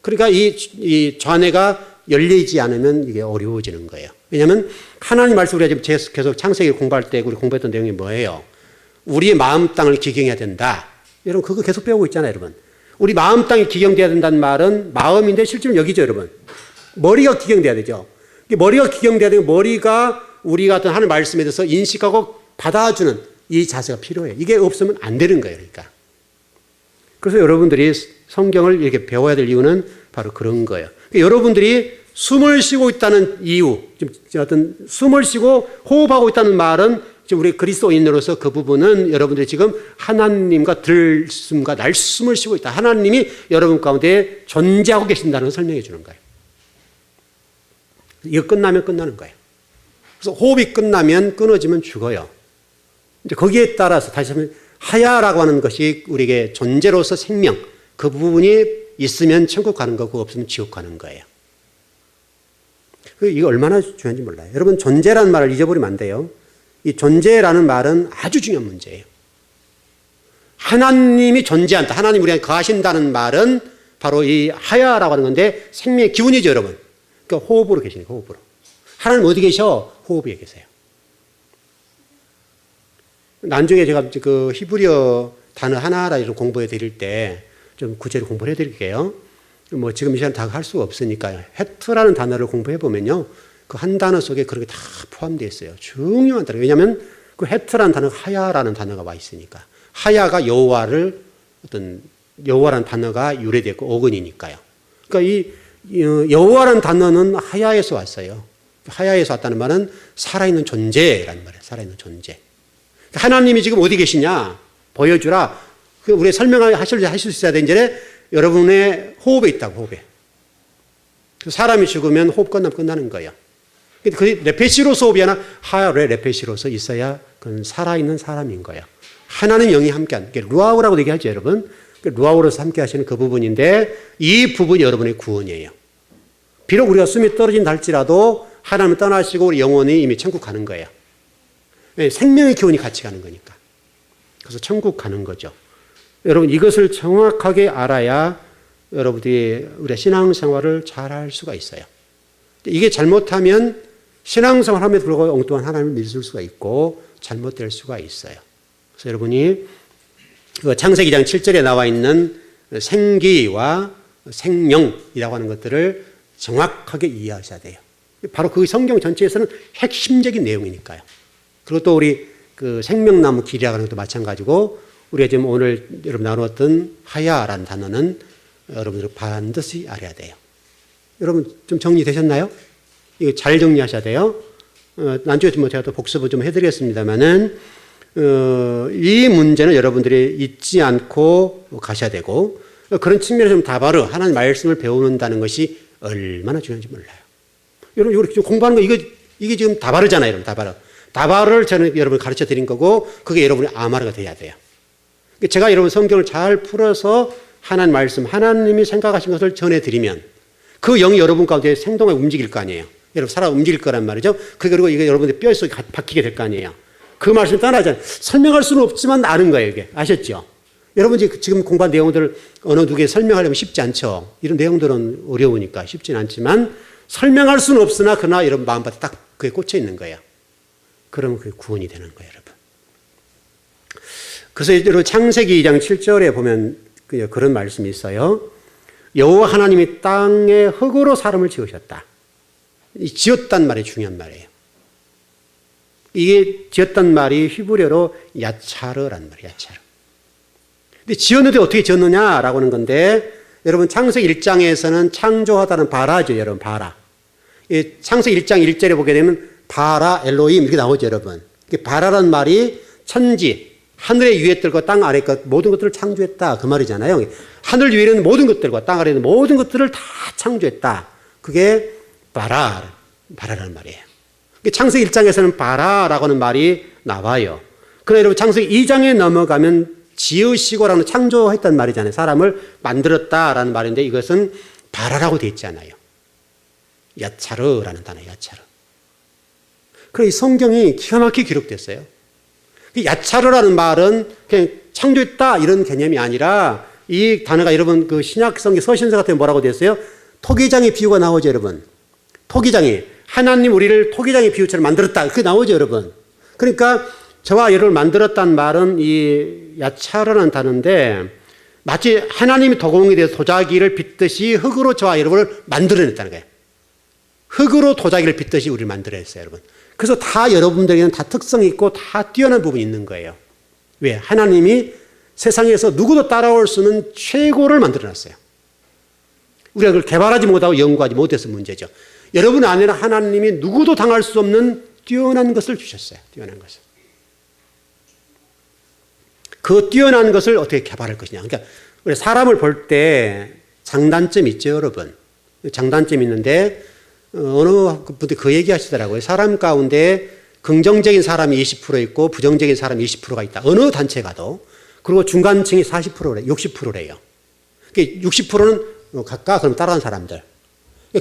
그러니까 이 좌뇌가 열리지 않으면 이게 어려워지는 거예요. 왜냐하면 하나님 말씀 우리가 지금 계속 창세기 공부할 때 우리 공부했던 내용이 뭐예요? 우리의 마음 땅을 기경해야 된다. 여러분 그거 계속 배우고 있잖아요, 여러분. 우리 마음 땅이 기경돼야 된다는 말은 마음인데 실제로 여기죠, 여러분. 머리가 기경돼야 되죠. 머리가 기경돼야 되고 머리가 우리가 어떤 하는 말씀에 대해서 인식하고 받아주는 이 자세가 필요해요. 이게 없으면 안 되는 거예요, 그러니까. 그래서 여러분들이 성경을 이렇게 배워야 될 이유는 바로 그런 거예요. 그러니까 여러분들이 숨을 쉬고 있다는 이유, 어떤 숨을 쉬고 호흡하고 있다는 말은 우리 그리스도인으로서 그 부분은 여러분들이 지금 하나님과 들숨과 날숨을 쉬고 있다. 하나님이 여러분 가운데 존재하고 계신다는 걸 설명해 주는 거예요. 이거 끝나면 끝나는 거예요. 그래서 호흡이 끝나면 끊어지면 죽어요. 이제 거기에 따라서 다시 한번 하야라고 하는 것이 우리에게 존재로서 생명, 그 부분이 있으면 천국 가는 거고 없으면 지옥 가는 거예요. 이거 얼마나 중요한지 몰라요. 여러분 존재라는 말을 잊어버리면 안 돼요. 이 존재라는 말은 아주 중요한 문제예요. 하나님이 존재한다. 하나님 우리가 거하신다는 말은 바로 이 하야라고 하는 건데 생명의 기운이죠, 여러분. 그러니까 호흡으로 계시는 거예요, 호흡으로. 하나님 어디 계셔? 호흡에 계세요. 나중에 제가 그 히브리어 단어 하나하나 좀 공부해 드릴 때 좀 구체로 공부를 해 드릴게요. 뭐 지금 이 시간 다 할 수가 없으니까요. 헤트라는 단어를 공부해 보면요. 그 한 단어 속에 그런 게 다 포함되어 있어요. 중요한 단어. 왜냐하면 그 헤트라는 단어가 하야라는 단어가 와 있으니까. 하야가 여호와를 어떤 여호와라는 단어가 유래되고 어근이니까요. 그러니까 이 여호와라는 단어는 하야에서 왔어요. 하야에서 왔다는 말은 살아있는 존재라는 말이에요. 살아있는 존재. 하나님이 지금 어디 계시냐? 보여주라. 우리 설명하실 수 있어야 되는 게 여러분의 호흡에 있다고, 호흡에. 사람이 죽으면 호흡 끝나면 끝나는 거예요. 그 레페시로서 호흡이 아니라 하야레 레페시로서 있어야 그건 살아있는 사람인 거예요. 하나님 영이 함께한, 루아우라고 얘기하죠, 여러분. 루아우로서 함께 하시는 그 부분인데 이 부분이 여러분의 구원이에요. 비록 우리가 숨이 떨어진다 할지라도 하나님을 떠나시고 우리 영혼이 이미 천국 가는 거예요. 생명의 기운이 같이 가는 거니까. 그래서 천국 가는 거죠. 여러분 이것을 정확하게 알아야 여러분들이 우리의 신앙생활을 잘 할 수가 있어요. 이게 잘못하면 신앙생활 함에도 불구하고 엉뚱한 하나님을 믿을 수가 있고 잘못될 수가 있어요. 그래서 여러분이 창세기 2장 7절에 나와 있는 생기와 생명이라고 하는 것들을 정확하게 이해하셔야 돼요. 바로 그 성경 전체에서는 핵심적인 내용이니까요. 그리고 또 우리 그 생명나무 길이라고 하는 것도 마찬가지고 우리가 지금 오늘 여러분 나누었던 하야라는 단어는 여러분들 반드시 알아야 돼요. 여러분 좀 정리되셨나요? 이거 잘 정리하셔야 돼요. 나중에 뭐 제가 또 복습을 좀 해드리겠습니다만은 이 문제는 여러분들이 잊지 않고 가셔야 되고 그런 측면에서 좀 다바르 하나님 말씀을 배운다는 것이 얼마나 중요한지 몰라요. 여러분 이거 지금 공부하는 거 이게 지금 다바르잖아요, 여러분 다바르. 다바르를 저는 여러분 가르쳐 드린 거고 그게 여러분의 아마르가 돼야 돼요. 제가 여러분 성경을 잘 풀어서 하나님 말씀, 하나님이 생각하신 것을 전해드리면 그 영이 여러분 가운데 생동하게 움직일 거 아니에요. 여러분 살아 움직일 거란 말이죠. 그리고 이게 여러분의 뼈속에 박히게 될 거 아니에요. 그 말씀이 떠나잖아요. 설명할 수는 없지만 아는 거예요, 이게. 아셨죠? 여러분 지금 공부한 내용들을 어느 두 개 설명하려면 쉽지 않죠. 이런 내용들은 어려우니까 쉽진 않지만 설명할 수는 없으나 그러나 여러분 마음밭에 딱 그게 꽂혀 있는 거예요. 그러면 그게 구원이 되는 거예요, 여러분. 그래서 여러분 창세기 2장 7절에 보면 그런 말씀이 있어요. 여호와 하나님이 땅에 흙으로 사람을 지으셨다. 이 지었단 말이 중요한 말이에요. 이게 지었단 말이 히브리어로 야차르란 말이에요. 야차르. 근데 지었는데 어떻게 지었느냐라고 하는 건데 여러분 창세기 1장에서는 창조하다는 바라죠, 여러분 바라. 창세기 1장 1절에 보게 되면 바라 엘로힘 이렇게 나오죠, 여러분. 바라란 말이 천지, 하늘의 위에 것과 땅 아래 것 모든 것들을 창조했다 그 말이잖아요. 하늘 위에 있는 모든 것들과 땅 아래 있는 모든 것들을 다 창조했다. 그게 바라라는 말이에요. 창세기 1장에서는 바라라고 하는 말이 나와요. 그러나 여러분 창세기 2장에 넘어가면 지으시고라는 창조했단 말이잖아요. 사람을 만들었다라는 말인데 이것은 바라라고 되어 있지 않아요. 야차르라는 단어예요. 야차르. 그래서 이 성경이 기가 막히게 기록됐어요. 야차르라는 말은 그냥 창조했다 이런 개념이 아니라 이 단어가 여러분 그 신약성경 서신서 같은 게 뭐라고 되어 있어요? 토기장의 비유가 나오죠, 여러분. 토기장이. 하나님 우리를 토기장의 비유처럼 만들었다. 그게 나오죠, 여러분. 그러니까 저와 여러분을 만들었다는 말은 이 야차르라는 단어인데 마치 하나님이 도공에 대해서 도자기를 빚듯이 흙으로 저와 여러분을 만들어냈다는 거예요. 흙으로 도자기를 빚듯이 우리를 만들어냈어요, 여러분. 그래서 다 여러분들에게는 다 특성이 있고 다 뛰어난 부분이 있는 거예요. 왜? 하나님이 세상에서 누구도 따라올 수 없는 최고를 만들어놨어요. 우리가 그걸 개발하지 못하고 연구하지 못해서 문제죠. 여러분 안에는 하나님이 누구도 당할 수 없는 뛰어난 것을 주셨어요. 뛰어난 것을. 그 뛰어난 것을 어떻게 개발할 것이냐. 그러니까 우리 사람을 볼 때 장단점이 있죠, 여러분. 장단점이 있는데 어느 분들이 그 얘기 하시더라고요. 사람 가운데 긍정적인 사람이 20% 있고 부정적인 사람이 20%가 있다. 어느 단체 가도. 그리고 중간층이 40%래, 60%래요. 60%는 가까 그럼 따라간 사람들.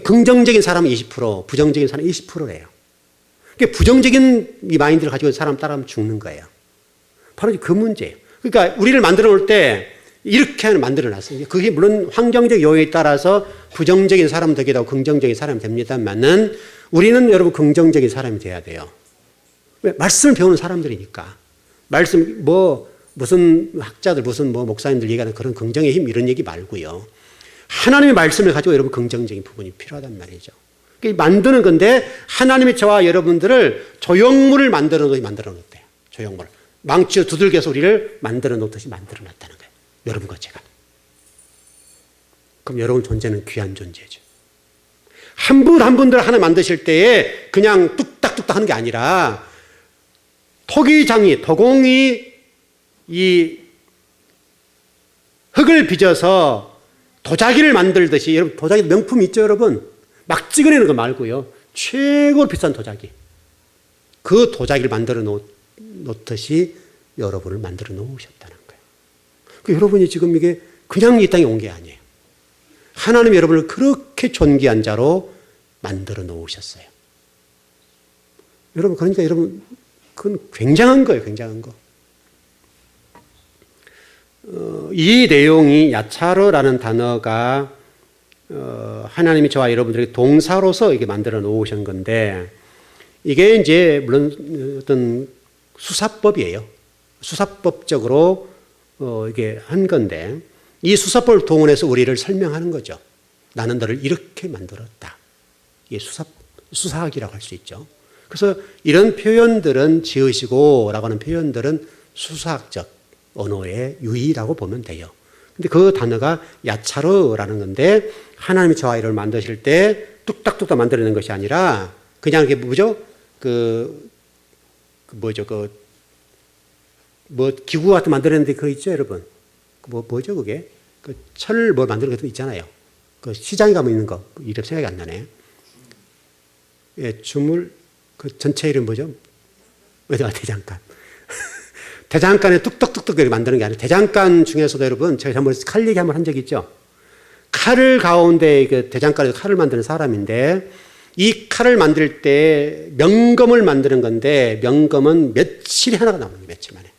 긍정적인 사람은 20%, 부정적인 사람은 20%래요. 부정적인 이 마인드를 가지고 사람 따라하면 죽는 거예요. 바로 그 문제예요. 그러니까 우리를 만들어 놓을 때 이렇게 만들어 놨어요. 그게 물론 환경적 요인에 따라서 부정적인 사람은 되기도 하고 긍정적인 사람이 됩니다만은 우리는 여러분 긍정적인 사람이 돼야 돼요. 왜? 말씀을 배우는 사람들이니까. 말씀, 무슨 학자들, 무슨 목사님들 얘기하는 그런 긍정의 힘 이런 얘기 말고요. 하나님의 말씀을 가지고 여러분 긍정적인 부분이 필요하단 말이죠. 만드는 건데 하나님이 저와 여러분들을 조형물을 만들어 놓았대요. 조형물. 망치로 두들겨서 우리를 만들어 놓듯이 만들어 놨다는 거예요. 여러분과 제가. 그럼 여러분 존재는 귀한 존재죠. 한 분 한 분들 하나 만드실 때에 그냥 뚝딱뚝딱 하는 게 아니라 토기장이, 도공이 이 흙을 빚어서 도자기를 만들듯이, 여러분 도자기 명품 있죠, 여러분? 막 찍어내는 거 말고요. 최고 비싼 도자기. 그 도자기를 만들어 놓듯이 여러분을 만들어 놓으셨다는 거예요. 그 여러분이 지금 이게 그냥 이 땅에 온 게 아니에요. 하나님이 여러분을 그렇게 존귀한 자로 만들어 놓으셨어요. 여러분, 그러니까 여러분, 그건 굉장한 거예요, 굉장한 거. 이 내용이 야차르라는 단어가 하나님이 저와 여러분들에게 동사로서 이게 만들어 놓으신 건데 이게 이제 물론 어떤 수사법이에요. 수사법적으로 이게 한 건데 이 수사법을 동원해서 우리를 설명하는 거죠. 나는 너를 이렇게 만들었다. 이게 수사학이라고 할 수 있죠. 그래서 이런 표현들은 지으시고라고 하는 표현들은 수사학적 언어의 유의라고 보면 돼요. 근데 그 단어가 야차르라는 건데 하나님이 저와 이를 만드실 때 뚝딱뚝딱 만들어내는 것이 아니라 그냥 이게 뭐죠? 기구 같은 만들어내는데 그거 있죠, 여러분? 뭐죠, 그게? 철 만드는 것도 있잖아요. 그 시장에 가면 있는 거. 이름 생각이 안 나네. 예, 주물, 그 전체 이름 뭐죠? 대장간. 대장간에 뚝뚝뚝뚝 이렇게 만드는 게 아니라 대장간 중에서도 여러분 제가 한번 칼 얘기 한번 한 적이 있죠. 칼을 가운데 대장간에서 칼을 만드는 사람인데 이 칼을 만들 때 명검을 만드는 건데 명검은 며칠에 하나가 나오는 거예요. 며칠 만에.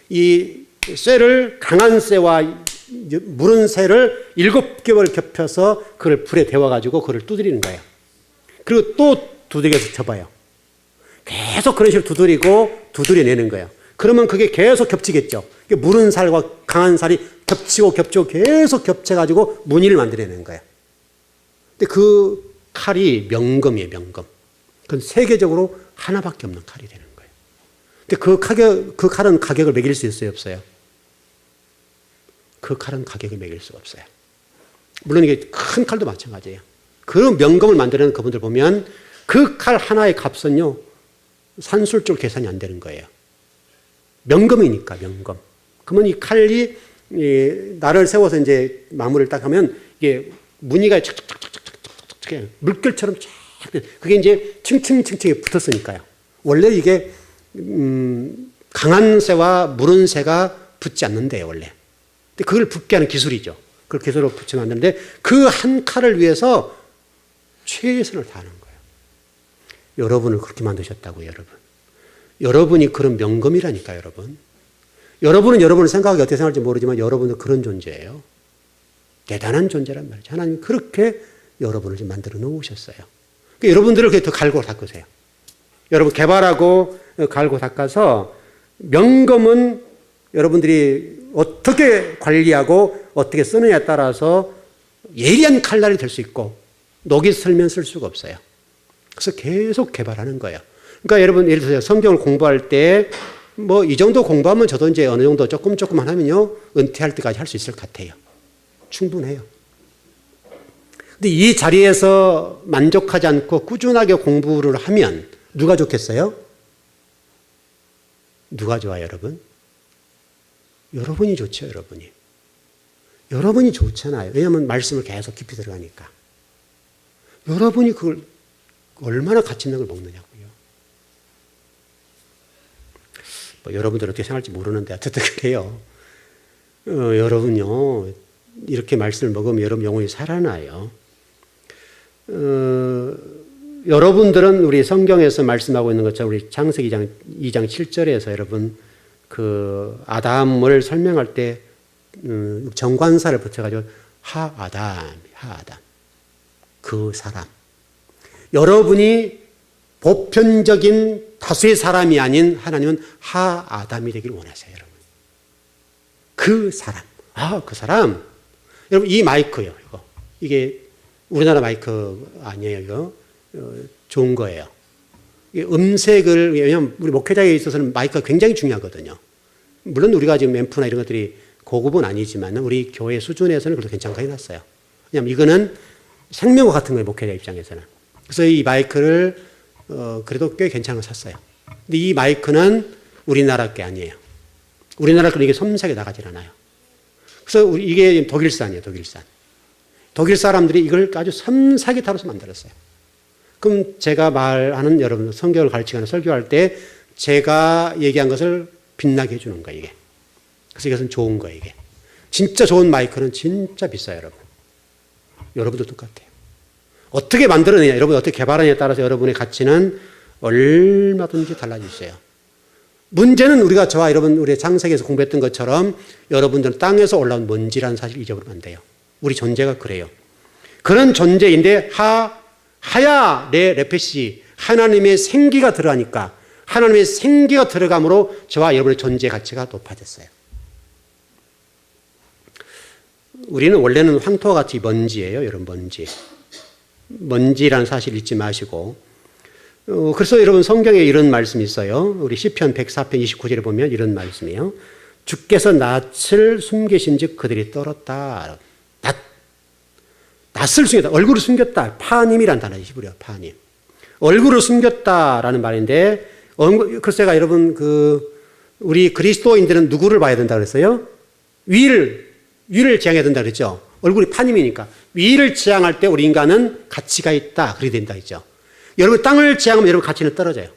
이 쇠를 강한 쇠와 무른 쇠를 7개월 겹혀서 그걸 불에 데워가지고 그걸 두드리는 거예요. 그리고 또 두들겨서 접어요. 계속 그런 식으로 두드려내는 거예요. 그러면 그게 계속 겹치겠죠. 무른 살과 강한 살이 겹치고 계속 겹쳐가지고 무늬를 만들어내는 거예요. 근데 그 칼이 명검이에요, 명검. 그건 세계적으로 하나밖에 없는 칼이 되는 거예요. 근데 그 칼은 가격을 매길 수 있어요, 없어요? 그 칼은 가격을 매길 수가 없어요. 물론 이게 큰 칼도 마찬가지예요. 그 명검을 만드는 그분들 보면 그 칼 하나의 값은요, 산술적으로 계산이 안 되는 거예요. 명검이니까, 명검. 그러면 이 칼이 날을 세워서 이제 마무리를 딱 하면 이게 무늬가 착착착착착착 물결처럼 쫙 그게 이제 층층층층에 붙었으니까요. 원래 이게 강한 쇠와 무른 쇠가 붙지 않는데요, 원래. 근데 그걸 붙게 하는 기술이죠. 그걸 기술로 붙이면 안 되는데 그 한 칼을 위해서 최선을 다하는 거예요. 여러분을 그렇게 만드셨다고요, 여러분. 여러분이 그런 명검이라니까요, 여러분. 여러분은 여러분의 생각이 어떻게 생각할지 모르지만 여러분은 그런 존재예요. 대단한 존재란 말이죠. 하나님이 그렇게 여러분을 지금 만들어 놓으셨어요. 그러니까 여러분들을 더 갈고 닦으세요. 여러분 개발하고 갈고 닦아서 명검은 여러분들이 어떻게 관리하고 어떻게 쓰느냐에 따라서 예리한 칼날이 될 수 있고 녹이 슬면 쓸 수가 없어요. 그래서 계속 개발하는 거예요. 그러니까 여러분 예를 들어서 성경을 공부할 때 뭐 이 정도 공부하면 저도 이제 어느 정도 조금만 하면요 은퇴할 때까지 할 수 있을 것 같아요. 충분해요. 근데 이 자리에서 만족하지 않고 꾸준하게 공부를 하면 누가 좋겠어요? 누가 좋아요, 여러분? 여러분이 좋죠, 여러분이. 여러분이 좋잖아요. 왜냐하면 말씀을 계속 깊이 들어가니까. 여러분이 그걸 얼마나 가치 있는 걸 먹느냐고요. 뭐 여러분들 어떻게 생각할지 모르는데 어쨌든 그래요. 여러분요 이렇게 말씀을 먹으면 여러분 영혼이 살아나요. 여러분들은 우리 성경에서 말씀하고 있는 것처럼 우리 창세기 2장 7절에서 여러분 그 아담을 설명할 때 정관사를 붙여가지고 하아담 그 사람. 여러분이 보편적인 다수의 사람이 아닌 하나님은 하아담이 되기를 원하세요, 여러분. 그 사람. 그 사람. 여러분, 이 마이크요, 이거. 이게 우리나라 마이크 아니에요, 이거. 좋은 거예요. 음색을, 왜냐하면 우리 목회자에 있어서는 마이크가 굉장히 중요하거든요. 물론 우리가 지금 앰프나 이런 것들이 고급은 아니지만 우리 교회 수준에서는 그래도 괜찮게 해놨어요. 왜냐하면 이거는 생명과 같은 거예요, 목회자 입장에서는. 그래서 이 마이크를 그래도 꽤 괜찮은 거 샀어요. 근데 이 마이크는 우리나라 게 아니에요. 우리나라 거는 이게 섬세하게 나가질 않아요. 그래서 이게 독일산이에요, 독일산. 독일 사람들이 이걸 아주 섬세하게 다뤄서 만들었어요. 그럼 제가 말하는 여러분 성경을 가르치거나 설교할 때 제가 얘기한 것을 빛나게 해주는 거예요, 이게. 그래서 이것은 좋은 거예요, 이게. 진짜 좋은 마이크는 진짜 비싸요, 여러분. 여러분도 똑같아요. 어떻게 만들어내냐, 여러분 어떻게 개발하느냐에 따라서 여러분의 가치는 얼마든지 달라지세요. 문제는 우리가 저와 여러분 우리 창세기에서 공부했던 것처럼 여러분들은 땅에서 올라온 먼지라는 사실을 잊어버리면 안 돼요. 우리 존재가 그래요. 그런 존재인데 하야 레 레페시 하나님의 생기가 들어가니까 하나님의 생기가 들어감으로 저와 여러분의 존재 가치가 높아졌어요. 우리는 원래는 황토와 같이 먼지예요, 여러분 먼지. 먼지라는 사실 잊지 마시고. 그래서 여러분 성경에 이런 말씀이 있어요. 우리 시편 104편 29절에 보면 이런 말씀이에요. 주께서 낯을 숨기신 즉 그들이 떨었다. 낯을 숨겼다. 얼굴을 숨겼다. 파님이라는 단어죠. 히브리어 파님. 얼굴을 숨겼다라는 말인데 글쎄가 여러분 우리 그리스도인들은 누구를 봐야 된다 그랬어요? 위를 지향해야 된다 그랬죠. 얼굴이 파님이니까 위를 지향할 때 우리 인간은 가치가 있다. 그렇게 된다 했죠. 여러분 땅을 지향하면 여러분 가치는 떨어져요.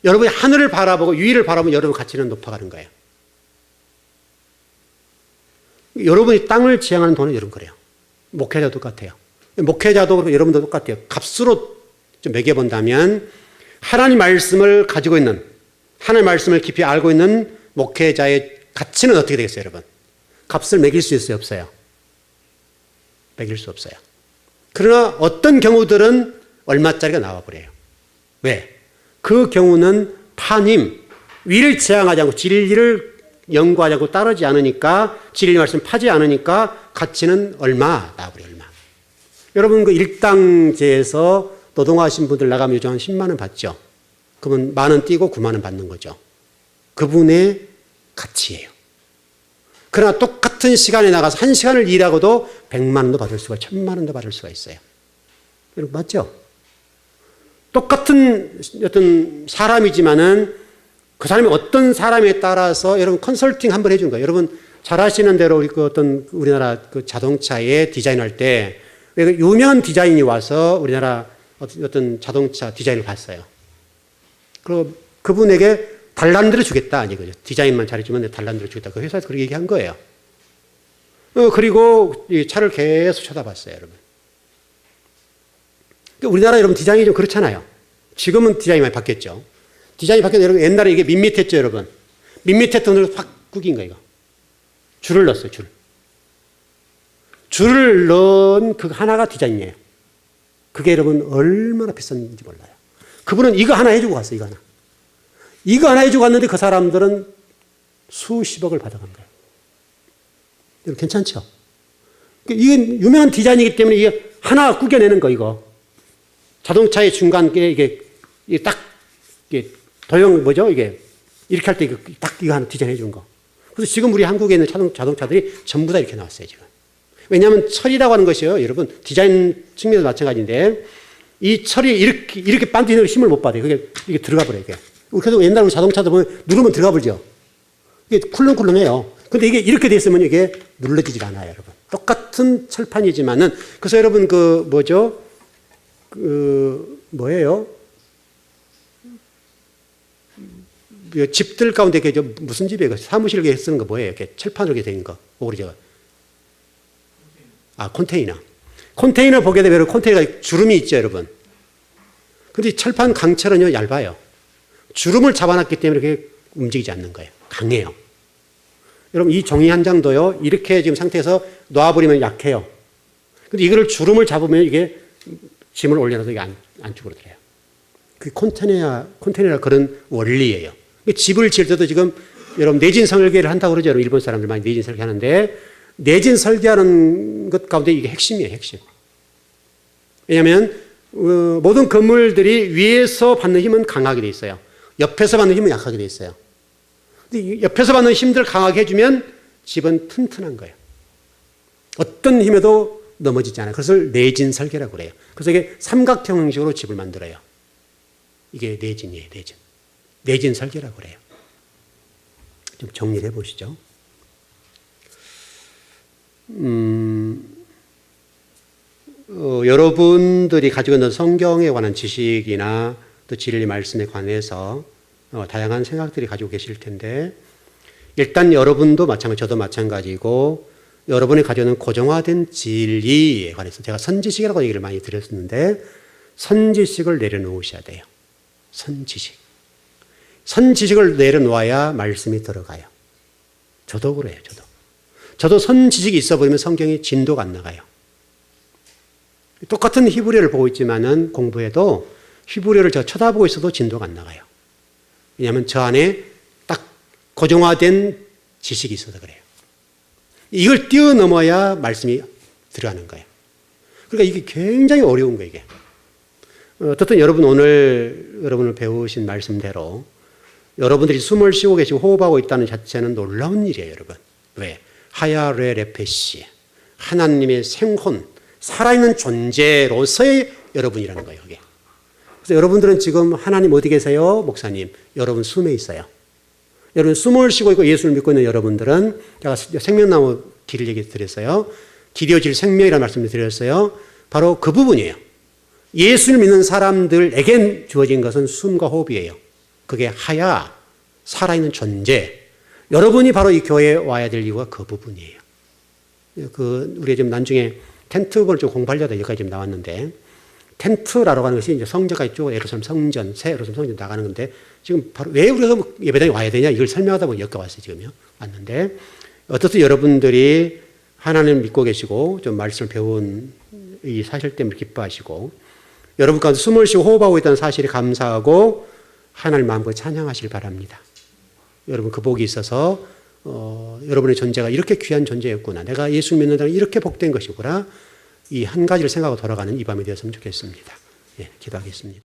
여러분이 하늘을 바라보고 위를 바라보면 여러분 가치는 높아가는 거예요. 여러분이 땅을 지향하는 동안은 여러분 그래요. 목회자도 똑같아요. 목회자도 그렇고 여러분도 똑같아요. 값으로 좀 매겨본다면 하나님 말씀을 가지고 있는 하나님 말씀을 깊이 알고 있는 목회자의 가치는 어떻게 되겠어요, 여러분? 값을 매길 수 있어요, 없어요? 매길 수 없어요. 그러나 어떤 경우들은 얼마짜리가 나와버려요. 왜? 그 경우는 파님, 위를 지향하지 않고 진리를 연구하지 않고 따르지 않으니까 진리 말씀 파지 않으니까 가치는 얼마 나와버려요. 얼마. 여러분 그 일당제에서 노동하신 분들 나가면 요즘 한 10만 원 받죠. 그러면 10,000원 띄고 9만 원 받는 거죠. 그분의 가치예요. 그러나 똑같은 시간에 나가서 1시간을 일하고도 100만 원도 받을 수가 1000만 원도 받을 수가 있어요. 여러분 맞죠? 똑같은 어떤 사람이지만은 그 사람이 어떤 사람에 따라서 여러분 컨설팅 한번 해준 거예요. 여러분 잘 아시는 대로 우리 우리나라 그 자동차에 디자인할 때 유명한 디자인이 와서 우리나라 어떤 자동차 디자인을 봤어요. 그분에게 달란트를 주겠다. 아니, 그죠. 디자인만 잘해주면 달란트를 주겠다. 그 회사에서 그렇게 얘기한 거예요. 그리고 이 차를 계속 쳐다봤어요, 여러분. 우리나라 여러분 디자인이 좀 그렇잖아요. 지금은 디자인이 많이 바뀌었죠. 디자인이 바뀌어서 여러분 옛날에 이게 밋밋했죠, 여러분. 밋밋했던 걸 확 구긴 거예요, 이거. 줄을 넣었어요, 줄. 줄을 넣은 그 하나가 디자인이에요. 그게 여러분 얼마나 비싼지 몰라요. 그분은 이거 하나 해주고 갔어요, 이거 하나. 이거 하나 해주고 갔는데 그 사람들은 수십억을 받아간 거예요. 여러분 괜찮죠? 이건 유명한 디자인이기 때문에 이게 하나 구겨내는 거, 이거. 자동차의 중간에 이게 딱, 이게 도형 뭐죠? 이게 이렇게 할 때 이거 딱 이거 하나 디자인해 주는 거. 그래서 지금 우리 한국에 있는 자동차들이 전부 다 이렇게 나왔어요, 지금. 왜냐하면 철이라고 하는 것이요, 여러분, 디자인 측면에서 마찬가지인데, 이 철이 이렇게 반드시 힘을 못 받아요. 이게 들어가 버려요, 이게. 그래서 옛날 우리 자동차도 보면 누르면 들어가 버리죠. 이게 쿨렁쿨렁해요. 근데 이게 이렇게 돼 있으면 이게 눌러지질 않아요, 여러분. 똑같은 철판이지만은, 그래서 여러분, 뭐예요? 집들 가운데 무슨 집이에요? 사무실에 쓰는 거 뭐예요? 이렇게 철판으로 되어 있는 거. 오그리죠. 컨테이너. 컨테이너 보게 되면 컨테이너가 주름이 있죠, 여러분. 근데 철판 강철은요, 얇아요. 주름을 잡아놨기 때문에 이렇게 움직이지 않는 거예요. 강해요. 여러분, 이 종이 한 장도요, 이렇게 지금 상태에서 놔버리면 약해요. 근데 이거를 주름을 잡으면 이게 짐을 올려놔서 이게 안쪽으로 들어요. 그 컨테이너가 그런 원리예요. 집을 지을 때도 지금 여러분 내진 설계를 한다고 그러죠. 여러분, 일본 사람들 많이 내진 설계 하는데, 내진 설계하는 것 가운데 이게 핵심이에요, 핵심. 왜냐하면 모든 건물들이 위에서 받는 힘은 강하게 돼 있어요. 옆에서 받는 힘은 약하게 돼 있어요. 근데 옆에서 받는 힘들을 강하게 해주면 집은 튼튼한 거예요. 어떤 힘에도 넘어지지 않아요. 그것을 내진 설계라고 그래요. 그래서 이게 삼각형 형식으로 집을 만들어요. 이게 내진이에요, 내진. 내진 설계라고 그래요. 좀 정리를 해보시죠. 여러분들이 가지고 있는 성경에 관한 지식이나 또 진리 말씀에 관해서 다양한 생각들이 가지고 계실 텐데, 일단 여러분도 마찬가지, 저도 마찬가지고, 여러분이 가지고 있는 고정화된 진리에 관해서 제가 선지식이라고 얘기를 많이 드렸었는데, 선지식을 내려놓으셔야 돼요. 선지식을 내려놓아야 말씀이 들어가요. 저도 그래요, 저도 선지식이 있어 보이면 성경이 진도가 안 나가요. 똑같은 히브리어를 보고 있지만은 공부해도 히브리어를 제가 쳐다보고 있어도 진도가 안 나가요. 왜냐하면 저 안에 딱 고정화된 지식이 있어서 그래요. 이걸 뛰어넘어야 말씀이 들어가는 거예요. 그러니까 이게 굉장히 어려운 거예요, 이게. 어쨌든 여러분 오늘 여러분을 배우신 말씀대로 여러분들이 숨을 쉬고 계시고 호흡하고 있다는 자체는 놀라운 일이에요, 여러분. 왜? 하야레 레페시, 하나님의 생혼, 살아있는 존재로서의 여러분이라는 거예요, 이게. 그래서 여러분들은 지금 하나님 어디 계세요? 목사님, 여러분 숨에 있어요. 여러분 숨을 쉬고 있고 예수를 믿고 있는 여러분들은, 제가 생명나무 길을 얘기 드렸어요. 길이어질 생명이라는 말씀을 드렸어요. 바로 그 부분이에요. 예수를 믿는 사람들에겐 주어진 것은 숨과 호흡이에요. 그게 하야, 살아있는 존재. 여러분이 바로 이 교회에 와야 될 이유가 그 부분이에요. 우리가 지금 나중에 텐트를 좀 공부하려다 여기까지 지금 나왔는데, 텐트라고 하는 것이 이제 성전까지 쭉 예루살렘 성전, 새 예루살렘 성전 나가는 건데, 지금 바로 왜 우리가 예배당에 와야 되냐, 이걸 설명하다 보니 여기까지 왔어요, 지금요. 왔는데, 어떻든 여러분들이 하나님을 믿고 계시고, 좀 말씀을 배운 이 사실 때문에 기뻐하시고, 여러분 가운데 숨을 쉬고 호흡하고 있다는 사실에 감사하고, 하나님 마음껏 찬양하시길 바랍니다. 여러분 그 복이 있어서, 여러분의 존재가 이렇게 귀한 존재였구나. 내가 예수 믿는다는 이렇게 복된 것이구나. 이 한 가지를 생각하고 돌아가는 이 밤이 되었으면 좋겠습니다. 예, 기도하겠습니다.